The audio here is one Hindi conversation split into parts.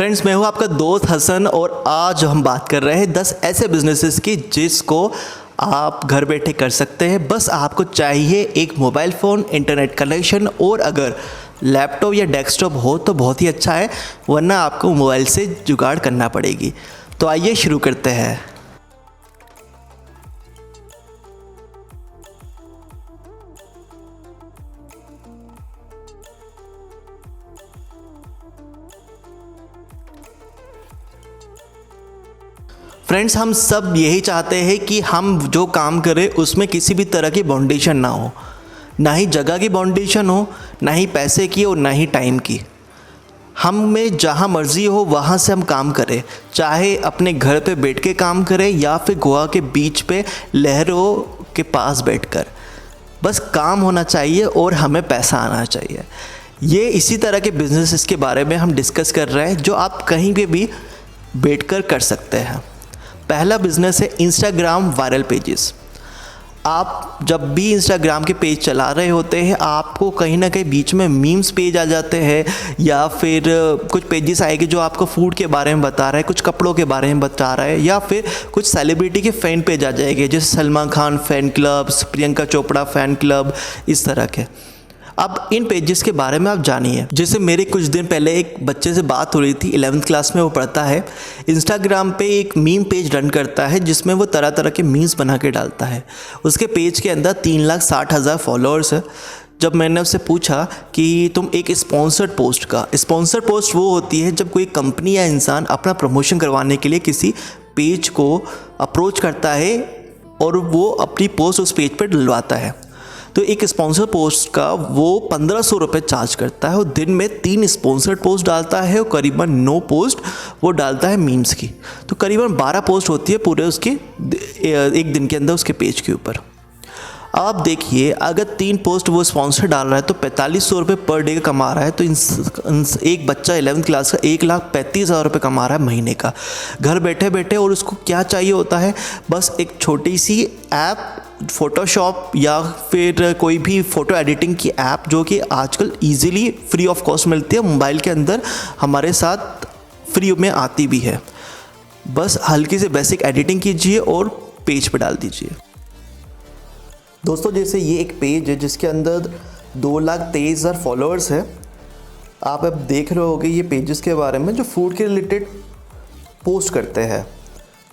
फ्रेंड्स, मैं हूं आपका दोस्त हसन और आज हम बात कर रहे हैं 10 ऐसे बिजनेसेस की जिसको आप घर बैठे कर सकते हैं। बस आपको चाहिए एक मोबाइल फ़ोन, इंटरनेट कनेक्शन और अगर लैपटॉप या डेस्कटॉप हो तो बहुत ही अच्छा है, वरना आपको मोबाइल से जुगाड़ करना पड़ेगी। तो आइए शुरू करते हैं। फ्रेंड्स, हम सब यही चाहते हैं कि हम जो काम करें उसमें किसी भी तरह की बाउंडेशन ना हो, ना ही जगह की बाउंडेशन हो, ना ही पैसे की और ना ही टाइम की। हम में जहाँ मर्ज़ी हो वहाँ से हम काम करें, चाहे अपने घर पे बैठ के काम करें या फिर गोवा के बीच पे लहरों के पास बैठकर। बस काम होना चाहिए और हमें पैसा आना चाहिए। ये इसी तरह के बिजनेसेस के बारे में हम डिस्कस कर रहे हैं जो आप कहीं पे भी बैठकर कर सकते हैं। पहला बिज़नेस है इंस्टाग्राम वायरल पेजेस। आप जब भी इंस्टाग्राम के पेज चला रहे होते हैं, आपको कहीं ना कहीं बीच में मीम्स पेज आ जाते हैं या फिर कुछ पेजेस आएंगे जो आपको फूड के बारे में बता रहा है, कुछ कपड़ों के बारे में बता रहा है, या फिर कुछ सेलिब्रिटी के फ़ैन पेज आ जाएंगे जैसे Salman Khan fan club, Priyanka Chopra fan club, इस तरह के। अब इन पेजेस के बारे में आप जानिए। जैसे मेरे कुछ दिन पहले एक बच्चे से बात हो रही थी, 11th क्लास में वो पढ़ता है। इंस्टाग्राम पे एक मीम पेज रन करता है जिसमें वो तरह तरह के मीम्स बना के डालता है। उसके पेज के अंदर 3,60,000 फॉलोअर्स है। जब मैंने उससे पूछा कि तुम एक स्पॉन्सर्ड पोस्ट वो होती है जब कोई कंपनी या इंसान अपना प्रमोशन करवाने के लिए किसी पेज को अप्रोच करता है और वो अपनी पोस्ट उस पेज पर डलवाता है। तो एक स्पॉन्सर पोस्ट का वो 1,500 रुपये चार्ज करता है और दिन में 3 स्पॉन्सर्ड पोस्ट डालता है और करीबन 9 पोस्ट वो डालता है मीम्स की। तो करीबन 12 पोस्ट होती है पूरे उसके एक दिन के अंदर उसके पेज के ऊपर। आप देखिए, अगर 3 पोस्ट वो स्पॉन्सर डाल रहा है तो 4,500 रुपये पर डे का कमा रहा है। तो एक बच्चा 11th क्लास का 1,35,000 रुपये कमा रहा है महीने का, घर बैठे बैठे। और उसको क्या चाहिए होता है? बस एक छोटी सी ऐप, फ़ोटोशॉप या फिर कोई भी फ़ोटो एडिटिंग की ऐप जो कि आजकल ईज़िली फ्री ऑफ कॉस्ट मिलती है, मोबाइल के अंदर हमारे साथ फ्री में आती भी है। बस हल्की से बेसिक एडिटिंग कीजिए और पेज पे डाल दीजिए। दोस्तों, जैसे ये एक पेज है जिसके अंदर 2,23,000 फॉलोअर्स है। आप अब देख रहे होगे ये पेजेस के बारे में जो फूड के रिलेटेड पोस्ट करते हैं।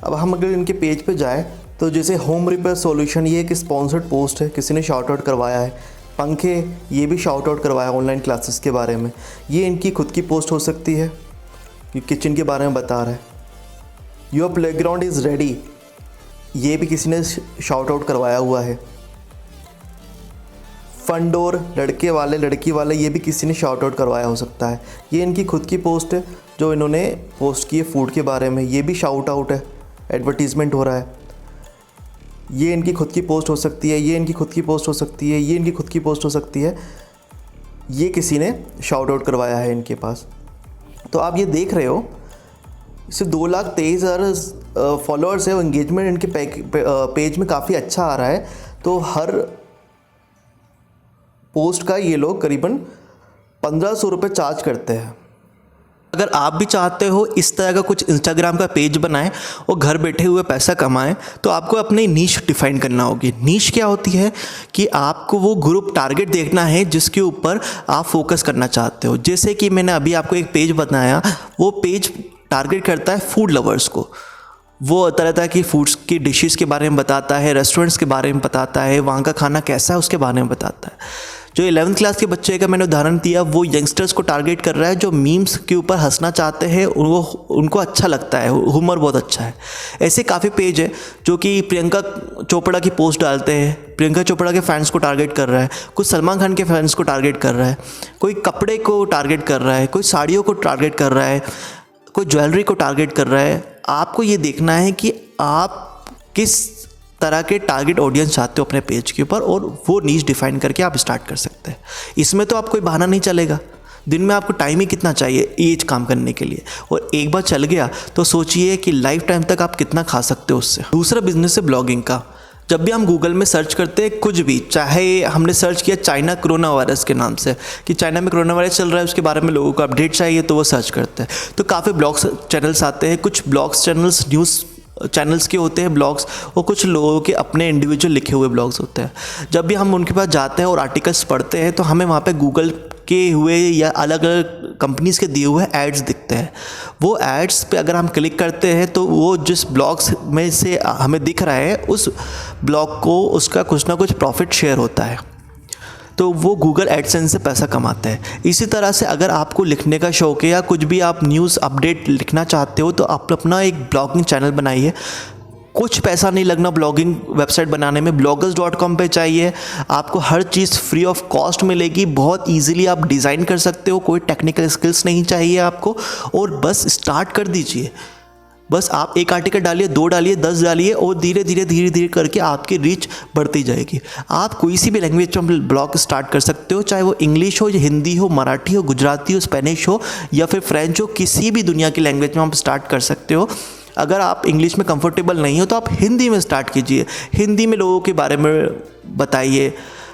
अब हम अगर इनके पेज पे जाएं तो जैसे होम रिपेयर सॉल्यूशन, ये एक स्पॉन्सर्ड पोस्ट है, किसी ने शाउट आउट करवाया है। पंखे, ये भी शाउट आउट करवाया ऑनलाइन क्लासेस के बारे में। ये इनकी खुद की पोस्ट हो सकती है कि किचन के बारे में बता रहा है। योर प्लेग्राउंड इज़ रेडी, ये भी किसी ने शाउट आउट करवाया हुआ है। फन डोर, लड़के वाले लड़की वाले, ये भी किसी ने शाउट आउट करवाया हो सकता है। ये इनकी खुद की पोस्ट है जो इन्होंने पोस्ट की है फूड के बारे में। ये भी शाउट आउट है, एडवर्टीज़मेंट हो रहा है। ये इनकी खुद की पोस्ट हो सकती है, ये इनकी खुद की पोस्ट हो सकती है, ये इनकी खुद की पोस्ट हो सकती है। ये किसी ने शाउट आउट करवाया है इनके पास। तो आप ये देख रहे हो, इससे 2,23,000 फॉलोअर्स है और एंगेजमेंट इनके पेज में काफ़ी अच्छा आ रहा है। तो हर पोस्ट का ये लोग करीबन 1,500 रुपये चार्ज करते हैं। अगर आप भी चाहते हो इस तरह का कुछ इंस्टाग्राम का पेज बनाएं और घर बैठे हुए पैसा कमाएं, तो आपको अपनी नीश डिफाइन करना होगी। नीश क्या होती है कि आपको वो ग्रुप टारगेट देखना है जिसके ऊपर आप फोकस करना चाहते हो। जैसे कि मैंने अभी आपको एक पेज बताया, वो पेज टारगेट करता है फूड लवर्स को। वो तरह तरह की फूड्स की डिशेस के बारे में बताता है, रेस्टोरेंट्स के बारे में बताता है, वहाँ का खाना कैसा है उसके बारे में बताता है। जो 11th क्लास के बच्चे का मैंने उदाहरण दिया, वो यंगस्टर्स को टारगेट कर रहा है जो मीम्स के ऊपर हंसना चाहते हैं, उनको अच्छा लगता है, ह्यूमर बहुत अच्छा है। ऐसे काफ़ी पेज है जो कि प्रियंका चोपड़ा की पोस्ट डालते हैं, प्रियंका चोपड़ा के फैंस को टारगेट कर रहा है, कुछ सलमान खान के फैंस को टारगेट कर रहा है, कोई कपड़े को टारगेट कर रहा है, कोई साड़ियों को टारगेट कर रहा है, कोई ज्वेलरी को टारगेट कर रहा है। आपको ये देखना है कि आप किस तरह के टारगेट ऑडियंस चाहते हो अपने पेज के ऊपर, और वो नीश डिफाइन करके आप स्टार्ट कर सकते हैं। इसमें तो आप कोई बहाना नहीं चलेगा। दिन में आपको टाइम ही कितना चाहिए ये काम करने के लिए, और एक बार चल गया तो सोचिए कि लाइफ टाइम तक आप कितना खा सकते हो उससे। दूसरा बिजनेस है ब्लॉगिंग का। जब भी हम गूगल में सर्च करते हैं कुछ भी, चाहे हमने सर्च किया चाइना कोरोना वायरस के नाम से कि चाइना में कोरोना वायरस चल रहा है, उसके बारे में लोगों को अपडेट चाहिए तो वो सर्च करते हैं, तो काफ़ी ब्लॉग्स चैनल्स आते हैं। कुछ ब्लॉग्स चैनल्स न्यूज़ चैनल्स के होते हैं ब्लॉग्स, और कुछ लोगों के अपने इंडिविजुअल लिखे हुए ब्लॉग्स होते हैं। जब भी हम उनके पास जाते हैं और आर्टिकल्स पढ़ते हैं तो हमें वहाँ पे गूगल के हुए या अलग अलग कंपनीज़ के दिए हुए एड्स दिखते हैं। वो एड्स पे अगर हम क्लिक करते हैं तो वो जिस ब्लॉग्स में से हमें दिख रहा है उस ब्लॉग को उसका कुछ ना कुछ प्रॉफिट शेयर होता है, तो वो गूगल एडसेंस से पैसा कमाते हैं। इसी तरह से अगर आपको लिखने का शौक है या कुछ भी आप न्यूज़ अपडेट लिखना चाहते हो तो आप अपना एक ब्लॉगिंग चैनल बनाइए। कुछ पैसा नहीं लगना ब्लॉगिंग वेबसाइट बनाने में, bloggers.com पे चाहिए आपको, हर चीज़ फ्री ऑफ कॉस्ट मिलेगी, बहुत इजीली आप डिज़ाइन कर सकते हो, कोई टेक्निकल स्किल्स नहीं चाहिए आपको, और बस स्टार्ट कर दीजिए। बस आप एक आर्टिकल डालिए, 2 डालिए, 10 डालिए, और धीरे धीरे करके आपकी रीच बढ़ती जाएगी। आप कोई सी भी लैंग्वेज में ब्लॉग स्टार्ट कर सकते हो, चाहे वो इंग्लिश हो या हिंदी हो, मराठी हो, गुजराती हो, स्पेनिश हो या फिर फ्रेंच हो, किसी भी दुनिया की लैंग्वेज में आप स्टार्ट कर सकते हो। अगर आप इंग्लिश में कंफर्टेबल नहीं हो तो आप हिंदी में स्टार्ट कीजिए, हिंदी में लोगों के बारे में बताइए।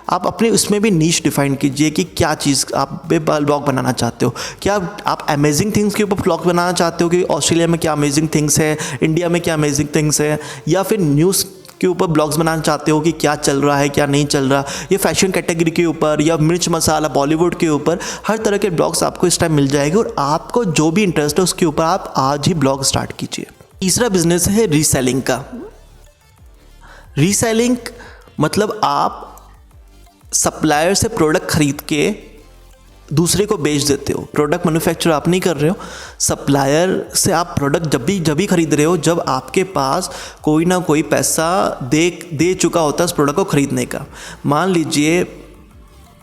आप अपने उसमें भी नीश डिफाइन कीजिए कि क्या चीज़ आप ब्लॉग बनाना चाहते हो। क्या आप अमेजिंग थिंग्स के ऊपर ब्लॉग बनाना चाहते हो कि ऑस्ट्रेलिया में क्या अमेजिंग थिंग्स है, इंडिया में क्या अमेजिंग थिंग्स है, या फिर न्यूज़ के ऊपर ब्लॉग्स बनाना चाहते हो कि क्या चल रहा है क्या नहीं चल रहा, या फैशन कैटेगरी के ऊपर, या मिर्च मसाला बॉलीवुड के ऊपर, हर तरह के ब्लॉग्स आपको इस टाइम मिल जाएंगे। और आपको जो भी इंटरेस्ट है उसके ऊपर आप आज ही ब्लॉग स्टार्ट कीजिए। तीसरा बिजनेस है रीसेलिंग का। रीसेलिंग मतलब आप सप्लायर से प्रोडक्ट खरीद के दूसरे को बेच देते हो। प्रोडक्ट मैन्युफैक्चर आप नहीं कर रहे हो, सप्लायर से आप प्रोडक्ट जब भी खरीद रहे हो जब आपके पास कोई ना कोई पैसा दे चुका होता है उस प्रोडक्ट को खरीदने का। मान लीजिए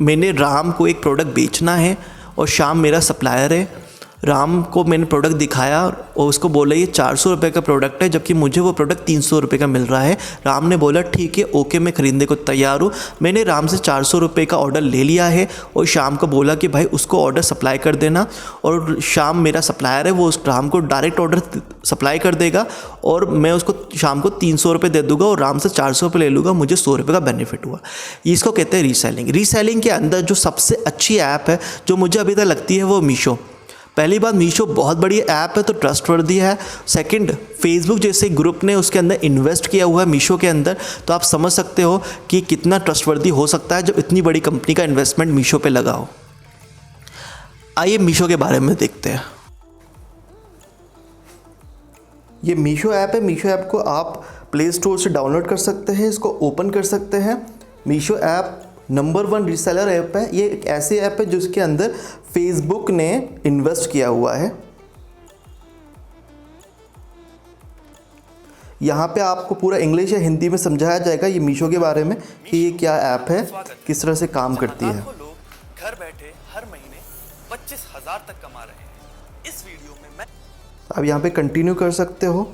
मैंने राम को एक प्रोडक्ट बेचना है और श्याम मेरा सप्लायर है। राम को मैंने प्रोडक्ट दिखाया और उसको बोला ये 400 रुपये का प्रोडक्ट है, जबकि मुझे वो प्रोडक्ट 300 रुपये का मिल रहा है। राम ने बोला ठीक है, ओके, मैं ख़रीदने को तैयार हूँ। मैंने राम से 400 रुपये का ऑर्डर ले लिया है और शाम को बोला कि भाई उसको ऑर्डर सप्लाई कर देना, और शाम मेरा सप्लायर है वो उस राम को डायरेक्ट ऑर्डर सप्लाई कर देगा और मैं उसको शाम को 300 रुपये दे दूँगा और राम से 400 रुपये ले लूँगा, मुझे 100 रुपये का बेनिफिट हुआ। इसको कहते हैं रीसेलिंग। रीसेलिंग के अंदर जो सबसे अच्छी ऐप है जो मुझे अभी तक लगती है वो मीशो। पहली बात, मीशो बहुत बड़ी ऐप है तो ट्रस्टवर्दी है। सेकंड, फेसबुक जैसे ग्रुप ने उसके अंदर इन्वेस्ट किया हुआ है मीशो के अंदर, तो आप समझ सकते हो कि कितना ट्रस्टवर्दी हो सकता है जब इतनी बड़ी कंपनी का इन्वेस्टमेंट मीशो पे लगा हो। आइए मीशो के बारे में देखते हैं। ये मीशो ऐप है। मीशो ऐप को आप प्ले स्टोर से डाउनलोड कर सकते हैं, इसको ओपन कर सकते हैं। Meesho app number 1 reseller app है। ये एक ऐसी ऐप है जिसके अंदर फेसबुक ने इन्वेस्ट किया हुआ है। यहाँ पे आपको पूरा इंग्लिश या हिंदी में समझाया जाएगा ये मीशो के बारे में कि ये क्या ऐप है, किस तरह से काम करती है। लोग घर बैठे हर महीने 25,000 तक कमा रहे हैं। इस वीडियो में मैं आप यहाँ पे कंटिन्यू कर सकते हो।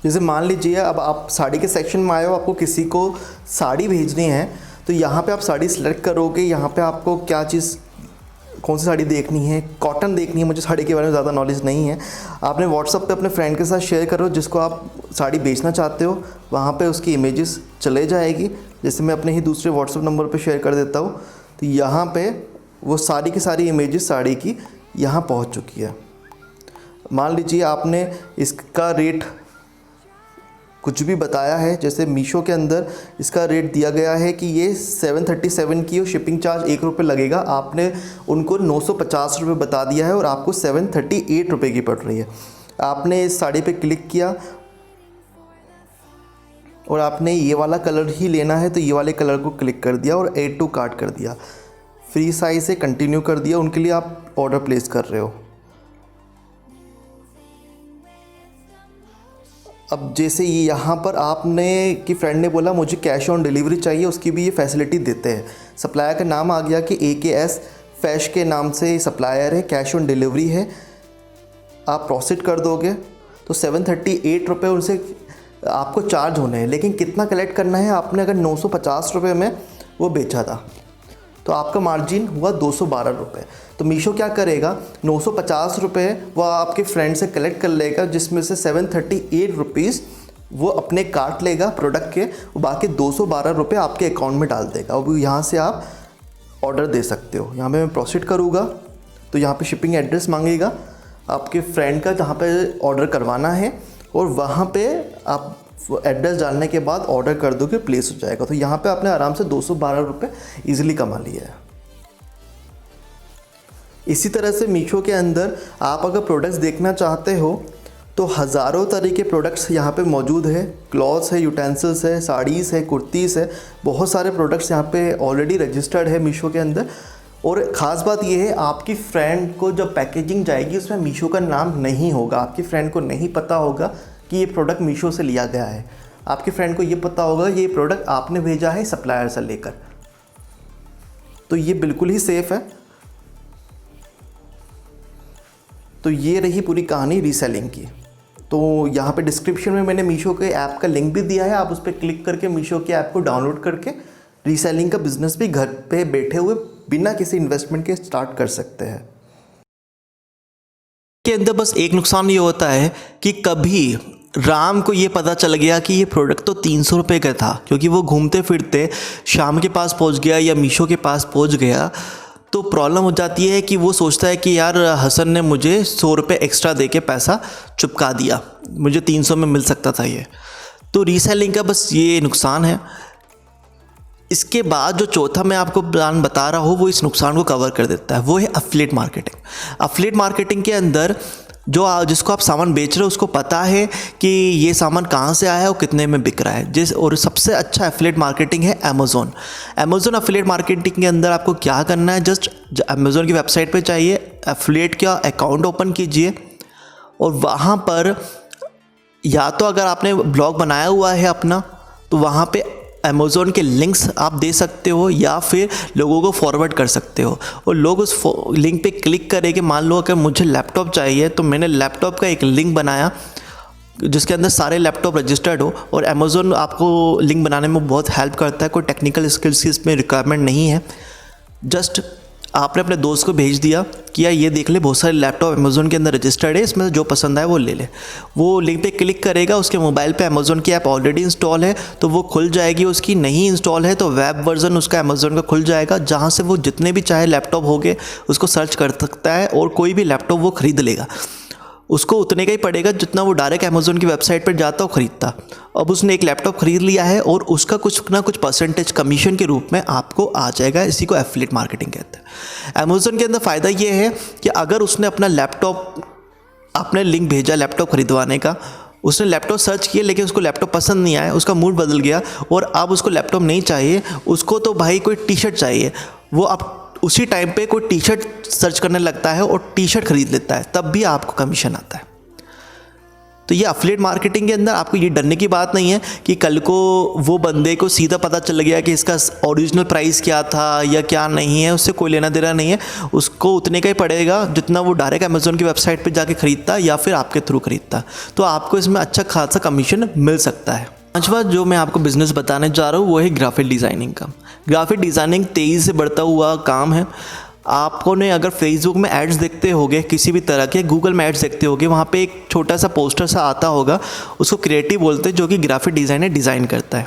जैसे मान लीजिए अब आप साड़ी के सेक्शन में आए हो, आपको किसी को साड़ी भेजनी है तो यहाँ पे आप साड़ी सिलेक्ट करोगे। यहाँ पे आपको क्या चीज़, कौन सी साड़ी देखनी है, कॉटन देखनी है, मुझे साड़ी के बारे में ज़्यादा नॉलेज नहीं है। आपने व्हाट्सअप पे अपने फ्रेंड के साथ शेयर करो जिसको आप साड़ी बेचना चाहते हो, वहाँ पे उसकी इमेजेस चले जाएगी। जैसे मैं अपने ही दूसरे व्हाट्सअप नंबर पे शेयर कर देता हूँ तो यहाँ पे वो सारी की सारी इमेजेस साड़ी की यहाँ पहुँच चुकी है। मान लीजिए आपने इसका रेट कुछ भी बताया है, जैसे मीशो के अंदर इसका रेट दिया गया है कि ये 737 की और शिपिंग चार्ज 1 रुपये लगेगा। आपने उनको 950 रुपये बता दिया है और आपको 738 रुपये की पड़ रही है। आपने इस साड़ी पे क्लिक किया और आपने ये वाला कलर ही लेना है तो ये वाले कलर को क्लिक कर दिया और ऐड टू कार्ट कर दिया। फ्री साइज से कंटिन्यू कर दिया। उनके लिए आप ऑर्डर प्लेस कर रहे हो। अब जैसे ये यहाँ पर आपने कि फ्रेंड ने बोला मुझे कैश ऑन डिलीवरी चाहिए, उसकी भी ये फैसिलिटी देते हैं। सप्लायर का नाम आ गया कि AKS फैश के नाम से सप्लायर है, कैश ऑन डिलीवरी है। आप प्रोसीड कर दोगे तो 738 रुपये उनसे आपको चार्ज होने हैं। लेकिन कितना कलेक्ट करना है, आपने अगर 950 रुपये में वो बेचा था तो आपका मार्जिन हुआ 212 रुपये। तो मीशो क्या करेगा, 950 रुपये वो आपके फ्रेंड से कलेक्ट कर लेगा, जिसमें से 738 रुपीज़ वो अपने काट लेगा प्रोडक्ट के, वो बाकी 212 रुपये आपके अकाउंट में डाल देगा। अब यहाँ से आप ऑर्डर दे सकते हो। यहाँ पे मैं प्रोसीड करूँगा तो यहाँ पे शिपिंग एड्रेस मांगेगा आपके फ्रेंड का जहाँ पे ऑर्डर करवाना है, और वहाँ पे आप एड्रेस डालने के बाद ऑर्डर कर दो कि प्लेस हो जाएगा। तो यहाँ पे आपने आराम से 212 रुपये ईजिली कमा लिया है। इसी तरह से मीशो के अंदर आप अगर प्रोडक्ट्स देखना चाहते हो तो हज़ारों तरह के प्रोडक्ट्स यहाँ पे मौजूद है। क्लॉथ्स है, यूटेंसिल्स है, साड़ीज़ है, कुर्तीज़ है, बहुत सारे प्रोडक्ट्स यहाँ पे ऑलरेडी रजिस्टर्ड है मीशो के अंदर। और ख़ास बात यह है, आपकी फ्रेंड को जब पैकेजिंग जाएगी उसमें मीशो का नाम नहीं होगा। आपकी फ्रेंड को नहीं पता होगा कि ये प्रोडक्ट मीशो से लिया गया है। आपकी फ्रेंड को ये पता होगा ये प्रोडक्ट आपने भेजा है सप्लायर से लेकर। तो ये बिल्कुल ही सेफ़ है। तो ये रही पूरी कहानी रीसेलिंग की। तो यहाँ पे डिस्क्रिप्शन में मैंने मीशो के ऐप का लिंक भी दिया है, आप उस पर क्लिक करके मीशो के ऐप को डाउनलोड करके रीसेलिंग का बिजनेस भी घर पे बैठे हुए बिना किसी इन्वेस्टमेंट के स्टार्ट कर सकते हैं। के अंदर बस एक नुकसान ये होता है कि कभी राम को ये पता चल गया कि ये प्रोडक्ट तो 300 रुपये का था, क्योंकि वो घूमते फिरते शाम के पास पहुंच गया या मीशो के पास पहुंच गया, तो प्रॉब्लम हो जाती है कि वो सोचता है कि यार हसन ने मुझे 100 रुपये एक्स्ट्रा दे के पैसा चुपका दिया, मुझे 300 में मिल सकता था ये। तो रीसेलिंग का बस ये नुकसान है। इसके बाद जो चौथा मैं आपको प्लान बता रहा हूँ वो इस नुकसान को कवर कर देता है, वो है एफिलिएट मार्केटिंग। एफिलिएट मार्केटिंग के अंदर जिसको आप सामान बेच रहे हो उसको पता है कि ये सामान कहाँ से आया है और कितने में बिक रहा है। और सबसे अच्छा एफिलिएट मार्केटिंग है अमेज़ॉन। अमेज़ॉन एफिलिएट मार्केटिंग के अंदर आपको क्या करना है, जस्ट अमेज़ॉन की वेबसाइट पे चाहिए, एफिलिएट का अकाउंट ओपन कीजिए, और वहाँ पर या तो अगर आपने ब्लॉग बनाया हुआ है अपना तो वहाँ पे अमेज़ॉन के लिंक्स आप दे सकते हो या फिर लोगों को फॉरवर्ड कर सकते हो, और लोग उस लिंक पे क्लिक करेंगे। मान लो अगर मुझे लैपटॉप चाहिए तो मैंने लैपटॉप का एक लिंक बनाया जिसके अंदर सारे लैपटॉप रजिस्टर्ड हो, और अमेज़ॉन आपको लिंक बनाने में बहुत हेल्प करता है। कोई टेक्निकल स्किल्स की इसमें रिक्वायरमेंट नहीं है, जस्ट आपने अपने दोस्त को भेज दिया कि यार ये देख ले बहुत सारे लैपटॉप अमेज़ॉन के अंदर रजिस्टर्ड है, इसमें जो पसंद आए वो ले ले। वो लिंक पे क्लिक करेगा, उसके मोबाइल पे अमेज़ॉन की ऐप ऑलरेडी इंस्टॉल है तो वो खुल जाएगी, उसकी नहीं इंस्टॉल है तो वेब वर्जन उसका अमेज़ॉन का खुल जाएगा, जहाँ से वो जितने भी चाहे लैपटॉप होंगे उसको सर्च कर सकता है और कोई भी लैपटॉप वो ख़रीद लेगा। उसको उतने का ही पड़ेगा जितना वो डायरेक्ट अमेज़ॉन की वेबसाइट पर जाता और ख़रीदता। अब उसने एक लैपटॉप ख़रीद लिया है और उसका कुछ ना कुछ परसेंटेज कमीशन के रूप में आपको आ जाएगा। इसी को एफिलिएट मार्केटिंग कहते हैं। अमेज़ॉन के अंदर फ़ायदा ये है कि अगर उसने अपना लैपटॉप, आपने लिंक भेजा लैपटॉप ख़रीदवाने का, उसने लैपटॉप सर्च किया लेकिन उसको लैपटॉप पसंद नहीं आया, उसका मूड बदल गया और अब उसको लैपटॉप नहीं चाहिए, उसको तो भाई कोई टी शर्ट चाहिए, वो अब उसी टाइम पे कोई टी शर्ट सर्च करने लगता है और टी शर्ट खरीद लेता है, तब भी आपको कमीशन आता है। तो ये एफिलिएट मार्केटिंग के अंदर आपको ये डरने की बात नहीं है कि कल को वो बंदे को सीधा पता चल गया कि इसका ओरिजिनल प्राइस क्या था या क्या नहीं है, उससे कोई लेना देना नहीं है। उसको उतने का ही पड़ेगा जितना वो डायरेक्ट अमेज़ॉन की वेबसाइट पे जाके ख़रीदता या फिर आपके थ्रू ख़रीदता, तो आपको इसमें अच्छा खासा कमीशन मिल सकता है। पांचवा जो मैं आपको बिज़नेस बताने जा रहा हूँ वो है ग्राफिक डिज़ाइनिंग का। ग्राफिक डिज़ाइनिंग तेज़ी से बढ़ता हुआ काम है। आपको ने अगर फेसबुक में एड्स देखते होगे, किसी भी तरह के गूगल में एड्स देखते होगे, वहाँ पे एक छोटा सा पोस्टर सा आता होगा, उसको क्रिएटिव बोलते हैं, जो कि ग्राफिक डिज़ाइनर डिज़ाइन करता है।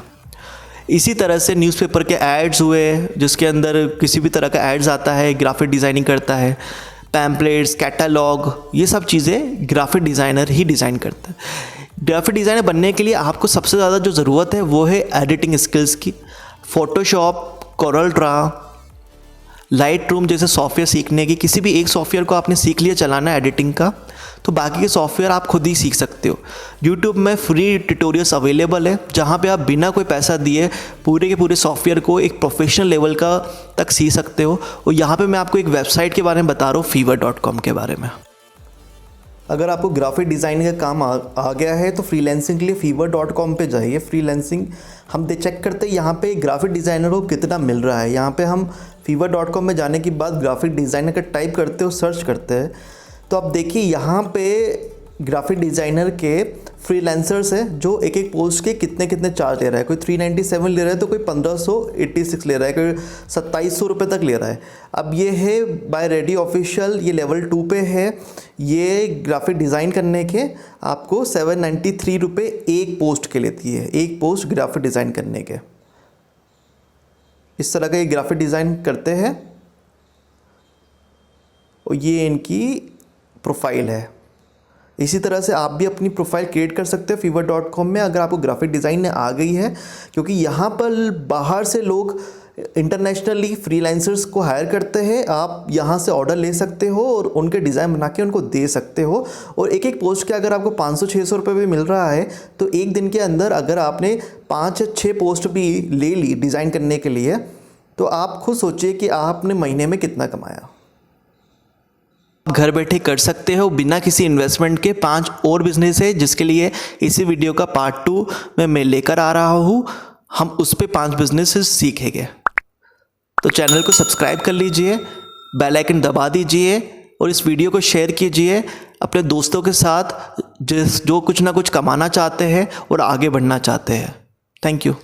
इसी तरह से न्यूज़पेपर के एड्स हुए जिसके अंदर किसी भी तरह का एड्स आता है, ग्राफिक डिज़ाइनिंग करता है। पैम्पलेट्स, कैटलॉग, ये सब चीज़ें ग्राफिक डिज़ाइनर ही डिज़ाइन करता है। ग्राफिक डिज़ाइनर बनने के लिए आपको सबसे ज़्यादा जो ज़रूरत है वो है एडिटिंग स्किल्स की। Photoshop, Corel Draw, light room जैसे सॉफ्टवेयर सीखने की। किसी भी एक सॉफ्टवेयर को आपने सीख लिया चलाना एडिटिंग का, तो बाकी के सॉफ्टवेयर आप खुद ही सीख सकते हो। यूट्यूब में फ्री ट्यूटोरियल्स अवेलेबल है जहाँ पे आप बिना कोई पैसा दिए पूरे के पूरे सॉफ्टवेयर को एक प्रोफेशनल लेवल का तक सीख सकते हो। और यहाँ पे मैं आपको एक वेबसाइट के बारे में बता रहा हूँ, fiverr.com के बारे में। अगर आपको ग्राफिक डिज़ाइनिंग का काम आ गया है तो फ्रीलांसिंग के लिए fiverr.com पे जाइए। फ्रीलांसिंग हम चेक करते हैं यहाँ पे ग्राफिक डिज़ाइनर को कितना मिल रहा है। यहाँ पे हम fiverr.com में जाने के बाद ग्राफिक डिज़ाइनर का टाइप करते हो, सर्च करते हैं, तो आप देखिए यहाँ पे ग्राफिक डिज़ाइनर के फ्रीलांसर्स है जो एक एक पोस्ट के कितने कितने चार्ज ले रहा है। कोई 397 ले रहा है तो कोई 1586 ले रहा है, कोई 2700 रुपये तक ले रहा है। अब ये है बाय रेडी ऑफिशियल, ये लेवल 2 पे है। ये ग्राफिक डिज़ाइन करने के आपको 793 रुपये एक पोस्ट के लेती है, एक पोस्ट ग्राफिक डिज़ाइन करने के। इस तरह का ये ग्राफिक डिज़ाइन करते हैं और ये इनकी प्रोफाइल है। इसी तरह से आप भी अपनी प्रोफाइल क्रिएट कर सकते हो fiverr.com में अगर आपको ग्राफिक डिज़ाइन आ गई है, क्योंकि यहाँ पर बाहर से लोग इंटरनेशनली फ्रीलांसर्स को हायर करते हैं। आप यहाँ से ऑर्डर ले सकते हो और उनके डिज़ाइन बना के उनको दे सकते हो। और एक एक पोस्ट के अगर आपको 500-600 रुपये भी मिल रहा है तो एक दिन के अंदर अगर आपने 5-6 पोस्ट भी ले ली डिज़ाइन करने के लिए, तो आप खुद सोचिए कि आपने महीने में कितना कमाया। आप घर बैठे कर सकते हो बिना किसी इन्वेस्टमेंट के 5 और बिजनेस है जिसके लिए इसी वीडियो का पार्ट 2 में मैं लेकर आ रहा हूँ। हम उस पे 5 बिजनेसेस सीखेंगे। तो चैनल को सब्सक्राइब कर लीजिए, बेल आइकन दबा दीजिए और इस वीडियो को शेयर कीजिए अपने दोस्तों के साथ जो कुछ ना कुछ कमाना चाहते हैं और आगे बढ़ना चाहते हैं। Thank you.